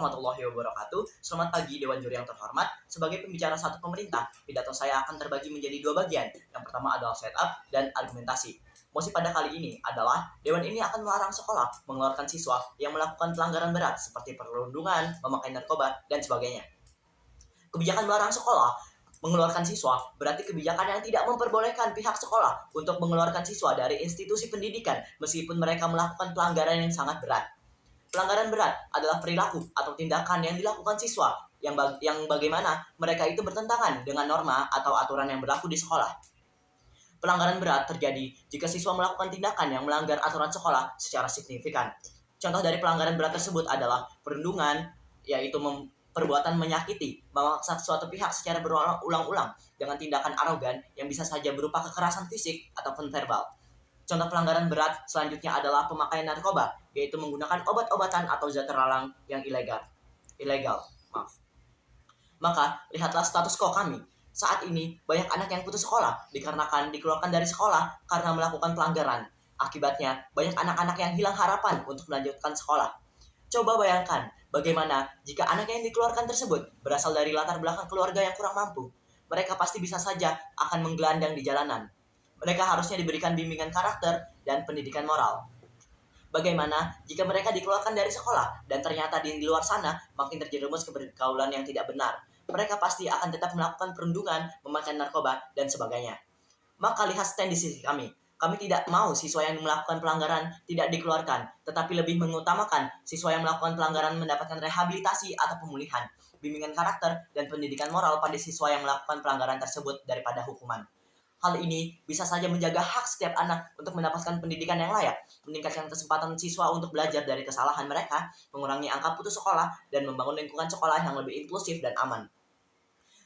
Warahmatullahi wabarakatuh. Selamat pagi Dewan Juri yang terhormat. Sebagai pembicara satu pemerintah, pidato saya akan terbagi menjadi dua bagian. Yang pertama adalah setup dan argumentasi. Mosi pada kali ini adalah Dewan ini akan melarang sekolah mengeluarkan siswa yang melakukan pelanggaran berat seperti perundungan, memakai narkoba, dan sebagainya. Kebijakan melarang sekolah mengeluarkan siswa berarti kebijakan yang tidak memperbolehkan pihak sekolah untuk mengeluarkan siswa dari institusi pendidikan meskipun mereka melakukan pelanggaran yang sangat berat. Pelanggaran berat adalah perilaku atau tindakan yang dilakukan siswa yang bagaimana mereka itu bertentangan dengan norma atau aturan yang berlaku di sekolah. Pelanggaran berat terjadi jika siswa melakukan tindakan yang melanggar aturan sekolah secara signifikan. Contoh dari pelanggaran berat tersebut adalah perundungan, yaitu perbuatan menyakiti, memaksa suatu pihak secara berulang-ulang dengan tindakan arogan yang bisa saja berupa kekerasan fisik ataupun verbal. Contoh pelanggaran berat selanjutnya adalah pemakaian narkoba, yaitu menggunakan obat-obatan atau zat terlarang yang ilegal. Maka, lihatlah status quo kami. Saat ini, banyak anak yang putus sekolah dikarenakan dikeluarkan dari sekolah karena melakukan pelanggaran. Akibatnya, banyak anak-anak yang hilang harapan untuk melanjutkan sekolah. Coba bayangkan, bagaimana jika anak yang dikeluarkan tersebut berasal dari latar belakang keluarga yang kurang mampu. Mereka pasti bisa saja akan menggelandang di jalanan. Mereka harusnya diberikan bimbingan karakter dan pendidikan moral. Bagaimana jika mereka dikeluarkan dari sekolah dan ternyata di luar sana makin terjerumus ke pergaulan yang tidak benar? Mereka pasti akan tetap melakukan perundungan, memakai narkoba, dan sebagainya. Maka lihat stand di sisi kami. Kami tidak mau siswa yang melakukan pelanggaran tidak dikeluarkan, tetapi lebih mengutamakan siswa yang melakukan pelanggaran mendapatkan rehabilitasi atau pemulihan, bimbingan karakter, dan pendidikan moral pada siswa yang melakukan pelanggaran tersebut daripada hukuman. Hal ini bisa saja menjaga hak setiap anak untuk mendapatkan pendidikan yang layak, meningkatkan kesempatan siswa untuk belajar dari kesalahan mereka, mengurangi angka putus sekolah, dan membangun lingkungan sekolah yang lebih inklusif dan aman.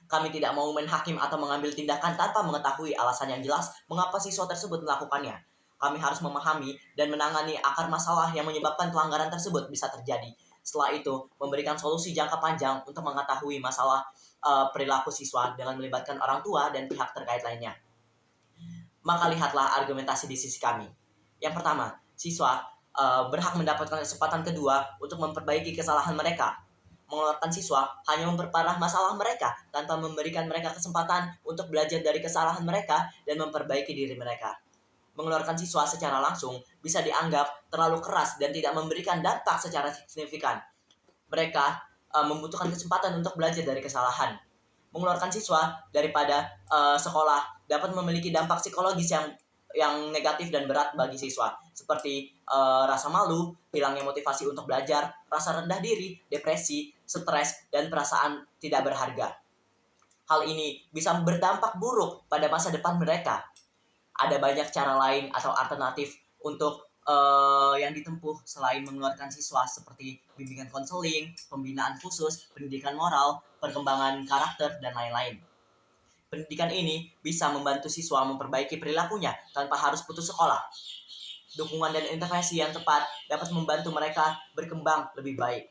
Kami tidak mau main hakim atau mengambil tindakan tanpa mengetahui alasan yang jelas mengapa siswa tersebut melakukannya. Kami harus memahami dan menangani akar masalah yang menyebabkan pelanggaran tersebut bisa terjadi. Setelah itu, memberikan solusi jangka panjang untuk mengetahui masalah perilaku siswa dengan melibatkan orang tua dan pihak terkait lainnya. Maka lihatlah argumentasi di sisi kami. Yang pertama, siswa berhak mendapatkan kesempatan kedua untuk memperbaiki kesalahan mereka. Mengeluarkan siswa hanya memperparah masalah mereka tanpa memberikan mereka kesempatan untuk belajar dari kesalahan mereka dan memperbaiki diri mereka. Mengeluarkan siswa secara langsung bisa dianggap terlalu keras dan tidak memberikan dampak secara signifikan. Mereka membutuhkan kesempatan untuk belajar dari kesalahan. Mengeluarkan siswa daripada sekolah dapat memiliki dampak psikologis yang negatif dan berat bagi siswa, seperti rasa malu, hilangnya motivasi untuk belajar, rasa rendah diri, depresi, stres, dan perasaan tidak berharga. Hal ini bisa berdampak buruk pada masa depan mereka. Ada banyak cara lain atau alternatif untuk yang ditempuh selain mengeluarkan siswa, seperti bimbingan konseling, pembinaan khusus, pendidikan moral, perkembangan karakter, dan lain-lain. Pendidikan ini bisa membantu siswa memperbaiki perilakunya tanpa harus putus sekolah. Dukungan dan intervensi yang tepat dapat membantu mereka berkembang lebih baik.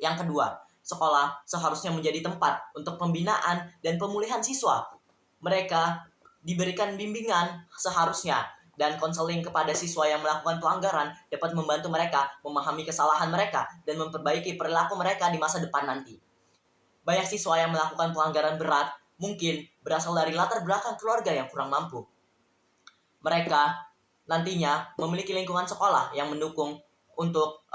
Yang kedua, sekolah seharusnya menjadi tempat untuk pembinaan dan pemulihan siswa. Mereka diberikan bimbingan seharusnya dan konseling kepada siswa yang melakukan pelanggaran dapat membantu mereka memahami kesalahan mereka dan memperbaiki perilaku mereka di masa depan nanti. Banyak siswa yang melakukan pelanggaran berat mungkin berasal dari latar belakang keluarga yang kurang mampu. Mereka nantinya memiliki lingkungan sekolah yang mendukung untuk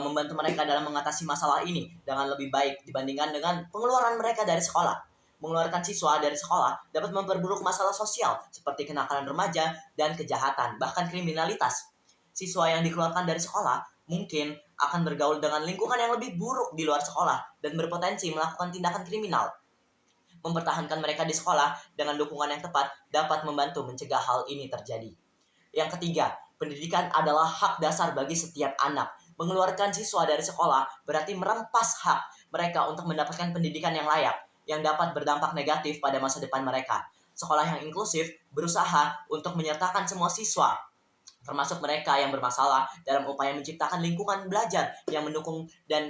membantu mereka dalam mengatasi masalah ini dengan lebih baik dibandingkan dengan pengeluaran mereka dari sekolah. Mengeluarkan siswa dari sekolah dapat memperburuk masalah sosial seperti kenakalan remaja dan kejahatan, bahkan kriminalitas. Siswa yang dikeluarkan dari sekolah mungkin akan bergaul dengan lingkungan yang lebih buruk di luar sekolah dan berpotensi melakukan tindakan kriminal. Mempertahankan mereka di sekolah dengan dukungan yang tepat dapat membantu mencegah hal ini terjadi. Yang ketiga, pendidikan adalah hak dasar bagi setiap anak. Mengeluarkan siswa dari sekolah berarti merampas hak mereka untuk mendapatkan pendidikan yang layak, yang dapat berdampak negatif pada masa depan mereka. Sekolah yang inklusif berusaha untuk menyertakan semua siswa, termasuk mereka yang bermasalah, dalam upaya menciptakan lingkungan belajar yang mendukung dan